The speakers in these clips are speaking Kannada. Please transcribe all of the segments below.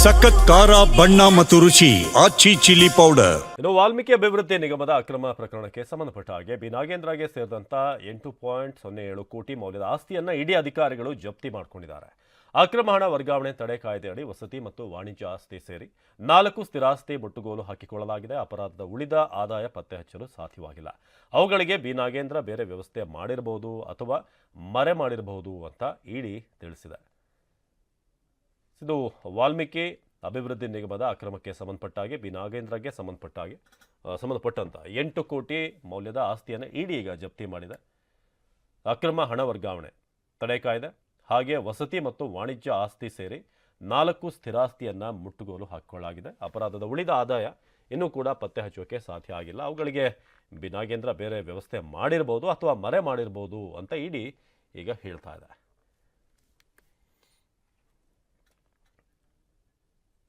ಸಖತ್ ಖಾರ ಬಣ್ಣ ಮತ್ತು ರುಚಿ ಆಚಿ ಚಿಲ್ಲಿ ಪೌಡರ್. ಇನ್ನು ವಾಲ್ಮೀಕಿ ಅಭಿವೃದ್ಧಿ ನಿಗಮದ ಅಕ್ರಮ ಪ್ರಕರಣಕ್ಕೆ ಸಂಬಂಧಪಟ್ಟ ಹಾಗೆ ಬಿ ನಾಗೇಂದ್ರಗೆ ಸೇರಿದಂತ 8.07 ಕೋಟಿ ಮೌಲ್ಯದ ಆಸ್ತಿಯನ್ನ ಇಡಿ ಅಧಿಕಾರಿಗಳು ಜಪ್ತಿ ಮಾಡಿಕೊಂಡಿದ್ದಾರೆ. ಅಕ್ರಮ ಹಣ ವರ್ಗಾವಣೆ ತಡೆ ಕಾಯ್ದೆಯಡಿ ವಸತಿ ಮತ್ತು ವಾಣಿಜ್ಯ ಆಸ್ತಿ ಸೇರಿ 4 ಸ್ಥಿರಾಸ್ತಿ ಮುಟ್ಟುಗೋಲು ಹಾಕಿಕೊಳ್ಳಲಾಗಿದೆ. ಅಪರಾಧದ ಉಳಿದ ಆದಾಯ ಪತ್ತೆ ಹಚ್ಚಲು ಸಾಧ್ಯವಾಗಿಲ್ಲ. ಅವುಗಳಿಗೆ ಬಿ ನಾಗೇಂದ್ರ ಬೇರೆ ವ್ಯವಸ್ಥೆ ಮಾಡಿರಬಹುದು ಅಥವಾ ಮರೆ ಮಾಡಿರಬಹುದು ಅಂತ ಇಡಿ ತಿಳಿಸಿದೆ. ಇದು ವಾಲ್ಮೀಕಿ ಅಭಿವೃದ್ಧಿ ನಿಗಮದ ಅಕ್ರಮಕ್ಕೆ ಸಂಬಂಧಪಟ್ಟಾಗೆ ಬಿ ನಾಗೇಂದ್ರಗೆ ಸಂಬಂಧಪಟ್ಟಂತ 8 ಕೋಟಿ ಮೌಲ್ಯದ ಆಸ್ತಿಯನ್ನು ಇಡಿ ಈಗ ಜಪ್ತಿ ಮಾಡಿದೆ. ಅಕ್ರಮ ಹಣ ವರ್ಗಾವಣೆ ತಡೆ ಕಾಯ್ದೆ ಹಾಗೆ ವಸತಿ ಮತ್ತು ವಾಣಿಜ್ಯ ಆಸ್ತಿ ಸೇರಿ 4 ಸ್ಥಿರಾಸ್ತಿಯನ್ನ ಮುಟ್ಟುಗೋಲು ಹಾಕಿಕೊಳ್ಳಲಾಗಿದೆ. ಅಪರಾಧದ ಉಳಿದ ಆದಾಯ ಇನ್ನೂ ಕೂಡ ಪತ್ತೆ ಹಚ್ಚೋಕೆ ಸಾಧ್ಯ ಆಗಿಲ್ಲ. ಅವುಗಳಿಗೆ ಬಿ ನಾಗೇಂದ್ರ ಬೇರೆ ವ್ಯವಸ್ಥೆ ಮಾಡಿರಬಹುದು ಅಥವಾ ಮರೆ ಮಾಡಿರಬಹುದು ಅಂತ ಇಡಿ ಈಗ ಹೇಳ್ತಾ ಇದೆ.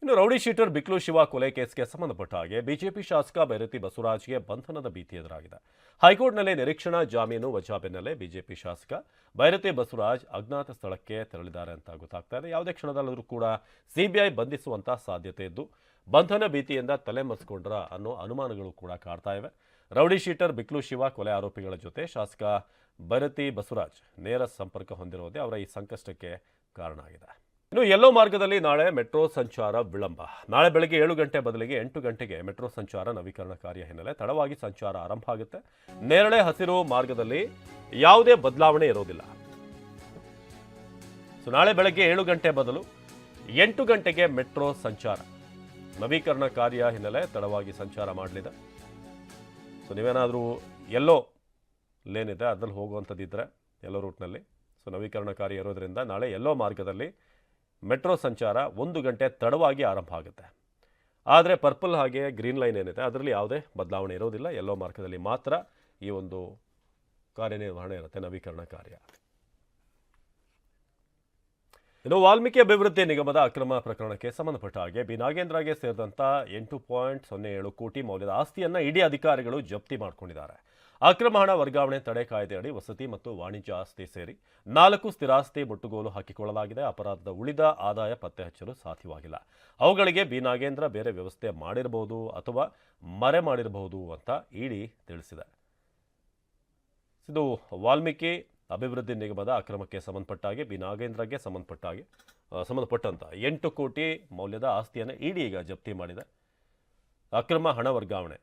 ಇನ್ನು ರೌಡಿ ಶೀಟರ್ ಬಿಕ್ಲು ಶಿವ ಕೊಲೆ ಕೇಸ್ಗೆ ಸಂಬಂಧಪಟ್ಟ ಹಾಗೆ ಬಿಜೆಪಿ ಶಾಸಕ ಬೈರತಿ ಬಸವರಾಜ್ಗೆ ಬಂಧನದ ಭೀತಿ ಎದುರಾಗಿದೆ. ಹೈಕೋರ್ಟ್ನಲ್ಲಿ ನಿರೀಕ್ಷಣಾ ಜಾಮೀನು ವಜಾ ಬೆನ್ನಲ್ಲೇ ಬಿಜೆಪಿ ಶಾಸಕ ಬೈರತಿ ಬಸವರಾಜ್ ಅಜ್ಞಾತ ಸ್ಥಳಕ್ಕೆ ತೆರಳಿದ್ದಾರೆ ಅಂತ ಗೊತ್ತಾಗ್ತಾ ಇದೆ. ಯಾವುದೇ ಕ್ಷಣದಲ್ಲೂ ಕೂಡ ಸಿಬಿಐ ಬಂಧಿಸುವಂತ ಸಾಧ್ಯತೆ ಇದ್ದು ಬಂಧನ ಭೀತಿಯಿಂದ ತಲೆಮರೆಸಿಕೊಂಡ್ರ ಅನ್ನೋ ಅನುಮಾನಗಳು ಕೂಡ ಕಾಡ್ತಾ ಇವೆ. ರೌಡಿ ಶೀಟರ್ ಬಿಕ್ಲು ಶಿವ ಕೊಲೆ ಆರೋಪಿಗಳ ಜೊತೆ ಶಾಸಕ ಬೈರತಿ ಬಸವರಾಜ್ ನೇರ ಸಂಪರ್ಕ ಹೊಂದಿರುವುದೇ ಅವರ ಈ ಸಂಕಷ್ಟಕ್ಕೆ ಕಾರಣ ಆಗಿದೆ. ಇನ್ನು ಯೆಲ್ಲೋ ಮಾರ್ಗದಲ್ಲಿ ನಾಳೆ ಮೆಟ್ರೋ ಸಂಚಾರ ವಿಳಂಬ. ನಾಳೆ ಬೆಳಗ್ಗೆ 7 ಗಂಟೆ ಬದಲಿಗೆ 8 ಗಂಟೆಗೆ ಮೆಟ್ರೋ ಸಂಚಾರ ನವೀಕರಣ ಕಾರ್ಯ ಹಿನ್ನೆಲೆ ತಡವಾಗಿ ಸಂಚಾರ ಆರಂಭ ಆಗುತ್ತೆ. ನೇರಳೆ ಹಸಿರು ಮಾರ್ಗದಲ್ಲಿ ಯಾವುದೇ ಬದಲಾವಣೆ ಇರೋದಿಲ್ಲ. ನಾಳೆ ಬೆಳಗ್ಗೆ 7 ಗಂಟೆ ಬದಲು 8 ಗಂಟೆಗೆ ಮೆಟ್ರೋ ಸಂಚಾರ ನವೀಕರಣ ಕಾರ್ಯ ಹಿನ್ನೆಲೆ ತಡವಾಗಿ ಸಂಚಾರ ಮಾಡಲಿದೆ. ನೀವೇನಾದರೂ ಎಲ್ಲೋ ಲೇನ್ ಇದೆ ಅದ್ರಲ್ಲಿ ಹೋಗುವಂಥದ್ದಿದ್ರೆ ಎಲ್ಲೋ ರೂಟ್ನಲ್ಲಿ ನವೀಕರಣ ಕಾರ್ಯ ಇರೋದ್ರಿಂದ ನಾಳೆ ಎಲ್ಲೋ ಮಾರ್ಗದಲ್ಲಿ ಮೆಟ್ರೋ ಸಂಚಾರ 1 ಗಂಟೆ ತಡವಾಗಿ ಆರಂಭ ಆಗುತ್ತೆ. ಆದರೆ ಪರ್ಪಲ್ ಹಾಗೆ ಗ್ರೀನ್ ಲೈನ್ ಏನಿದೆ ಅದರಲ್ಲಿ ಯಾವುದೇ ಬದಲಾವಣೆ ಇರೋದಿಲ್ಲ. ಎಲ್ಲೋ ಮಾರ್ಗದಲ್ಲಿ ಮಾತ್ರ ಈ ಒಂದು ಕಾರ್ಯನಿರ್ವಹಣೆ ಇರುತ್ತೆ, ನವೀಕರಣ ಕಾರ್ಯ. ಇನ್ನು ವಾಲ್ಮೀಕಿ ಅಭಿವೃದ್ಧಿ ನಿಗಮದ ಅಕ್ರಮ ಪ್ರಕರಣಕ್ಕೆ ಸಂಬಂಧಪಟ್ಟ ಹಾಗೆ ಬಿ ನಾಗೇಂದ್ರಗೆ ಸೇರಿದಂತ 8.07 ಕೋಟಿ ಮೌಲ್ಯದ ಆಸ್ತಿಯನ್ನ ಇಡಿ ಅಧಿಕಾರಿಗಳು ಜಪ್ತಿ ಮಾಡಿಕೊಂಡಿದ್ದಾರೆ. ಅಕ್ರಮ ಹಣ ವರ್ಗಾವಣೆ ತಡೆ ಕಾಯ್ದೆಯಡಿ ವಸತಿ ಮತ್ತು ವಾಣಿಜ್ಯ ಆಸ್ತಿ ಸೇರಿ 4 ಸ್ಥಿರಾಸ್ತಿ ಮುಟ್ಟುಗೋಲು ಹಾಕಿಕೊಳ್ಳಲಾಗಿದೆ. ಅಪರಾಧದ ಉಳಿದ ಆದಾಯ ಪತ್ತೆ ಹಚ್ಚಲು ಸಾಧ್ಯವಾಗಿಲ್ಲ. ಅವುಗಳಿಗೆ ಬಿ ನಾಗೇಂದ್ರ ಬೇರೆ ವ್ಯವಸ್ಥೆ ಮಾಡಿರಬಹುದು ಅಥವಾ ಮರೆ ಮಾಡಿರಬಹುದು ಅಂತ ಇಡಿ ತಿಳಿಸಿದೆ. ಇದು ವಾಲ್ಮೀಕಿ ಅಭಿವೃದ್ಧಿ ನಿಗಮದ ಅಕ್ರಮಕ್ಕೆ ಸಂಬಂಧಪಟ್ಟಾಗೆ ಬಿ ನಾಗೇಂದ್ರಗೆ ಸಂಬಂಧಪಟ್ಟಂತ 8 ಕೋಟಿ ಮೌಲ್ಯದ ಆಸ್ತಿಯನ್ನು ಇಡಿ ಈಗ ಜಪ್ತಿ ಮಾಡಿದೆ. ಅಕ್ರಮ ಹಣ ವರ್ಗಾವಣೆ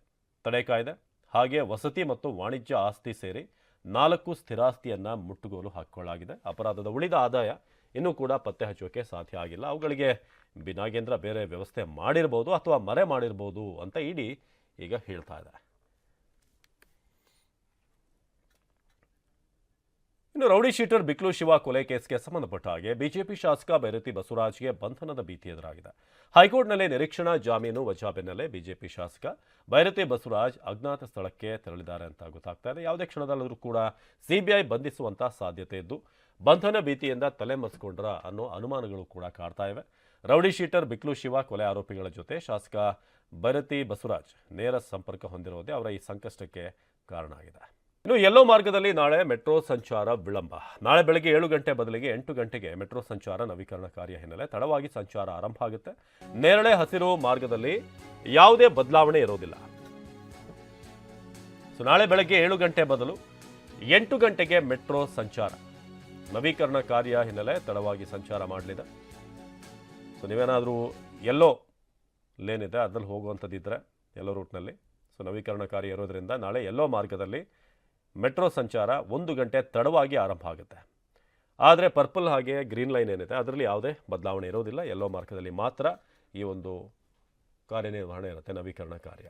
ತಡೆ ಕಾಯ್ದೆ ಹಾಗೆ ವಸತಿ ಮತ್ತು ವಾಣಿಜ್ಯ ಆಸ್ತಿ ಸೇರಿ 4 ಸ್ಥಿರಾಸ್ತಿಯನ್ನ ಮುಟ್ಟುಗೋಲು ಹಾಕಿಕೊಳ್ಳಲಾಗಿದೆ. ಅಪರಾಧದ ಉಳಿದ ಆದಾಯ ಇನ್ನೂ ಕೂಡ ಪತ್ತೆ ಹಚ್ಚೋಕೆ ಸಾಧ್ಯ ಆಗಿಲ್ಲ. ಅವುಗಳಿಗೆ ಬಿ ನಾಗೇಂದ್ರ ಬೇರೆ ವ್ಯವಸ್ಥೆ ಮಾಡಿರಬಹುದು ಅಥವಾ ಮರೆ ಮಾಡಿರಬಹುದು ಅಂತ ಇಡಿ ಈಗ ಹೇಳ್ತಾ ಇದೆ. ಇನ್ನು ರೌಡಿ ಶೀಟರ್ ಬಿಕ್ಲು ಶಿವ ಕೊಲೆ ಕೇಸ್ಗೆ ಸಂಬಂಧಪಟ್ಟ ಹಾಗೆ ಬಿಜೆಪಿ ಶಾಸಕ ಬೈರತಿ ಬಸವರಾಜ್ಗೆ ಬಂಧನದ ಭೀತಿ ಎದುರಾಗಿದೆ. ಹೈಕೋರ್ಟ್ನಲ್ಲಿ ನಿರೀಕ್ಷಣಾ ಜಾಮೀನು ವಜಾ ಬೆನ್ನಲ್ಲೇ ಬಿಜೆಪಿ ಶಾಸಕ ಬೈರತಿ ಬಸವರಾಜ್ ಅಜ್ಞಾತ ಸ್ಥಳಕ್ಕೆ ತೆರಳಿದ್ದಾರೆ ಅಂತ ಗೊತ್ತಾಗ್ತಾ ಇದೆ. ಯಾವುದೇ ಕ್ಷಣದಲ್ಲೂ ಕೂಡ ಸಿಬಿಐ ಬಂಧಿಸುವಂತ ಸಾಧ್ಯತೆ ಇದ್ದು ಬಂಧನ ಭೀತಿಯಿಂದ ತಲೆಮರೆಸಿಕೊಂಡ್ರ ಅನ್ನೋ ಅನುಮಾನಗಳು ಕೂಡ ಕಾಡ್ತಾ ಇವೆ. ರೌಡಿ ಶೀಟರ್ ಬಿಕ್ಲು ಶಿವ ಕೊಲೆ ಆರೋಪಿಗಳ ಜೊತೆ ಶಾಸಕ ಬೈರತಿ ಬಸವರಾಜ್ ನೇರ ಸಂಪರ್ಕ ಹೊಂದಿರುವುದೇ ಅವರ ಈ ಸಂಕಷ್ಟಕ್ಕೆ ಕಾರಣ ಆಗಿದೆ. ಇನ್ನು ಯೆಲ್ಲೋ ಮಾರ್ಗದಲ್ಲಿ ನಾಳೆ ಮೆಟ್ರೋ ಸಂಚಾರ ವಿಳಂಬ. ನಾಳೆ ಬೆಳಗ್ಗೆ 7 ಗಂಟೆ ಬದಲಿಗೆ 8 ಗಂಟೆಗೆ ಮೆಟ್ರೋ ಸಂಚಾರ ನವೀಕರಣ ಕಾರ್ಯ ಹಿನ್ನೆಲೆ ತಡವಾಗಿ ಸಂಚಾರ ಆರಂಭ ಆಗುತ್ತೆ. ನೇರಳೆ ಹಸಿರು ಮಾರ್ಗದಲ್ಲಿ ಯಾವುದೇ ಬದಲಾವಣೆ ಇರೋದಿಲ್ಲ. ನಾಳೆ ಬೆಳಗ್ಗೆ 7 ಗಂಟೆ ಬದಲು 8 ಗಂಟೆಗೆ ಮೆಟ್ರೋ ಸಂಚಾರ ನವೀಕರಣ ಕಾರ್ಯ ಹಿನ್ನೆಲೆ ತಡವಾಗಿ ಸಂಚಾರ ಮಾಡಲಿದೆ. ನೀವೇನಾದರೂ ಎಲ್ಲೋ ಲೇನ್ ಇದೆ ಅದ್ರಲ್ಲಿ ಹೋಗುವಂಥದ್ದಿದ್ರೆ ಎಲ್ಲೋ ರೂಟ್ನಲ್ಲಿ ನವೀಕರಣ ಕಾರ್ಯ ಇರೋದ್ರಿಂದ ನಾಳೆ ಎಲ್ಲೋ ಮಾರ್ಗದಲ್ಲಿ ಮೆಟ್ರೋ ಸಂಚಾರ 1 ಗಂಟೆ ತಡವಾಗಿ ಆರಂಭ ಆಗುತ್ತೆ. ಆದರೆ ಪರ್ಪಲ್ ಹಾಗೆ ಗ್ರೀನ್ ಲೈನ್ ಏನಿದೆ ಅದರಲ್ಲಿ ಯಾವುದೇ ಬದಲಾವಣೆ ಇರೋದಿಲ್ಲ. ಎಲ್ಲೋ ಮಾರ್ಗದಲ್ಲಿ ಮಾತ್ರ ಈ ಒಂದು ಕಾರ್ಯನಿರ್ವಹಣೆ ಇರುತ್ತೆ, ನವೀಕರಣ ಕಾರ್ಯ.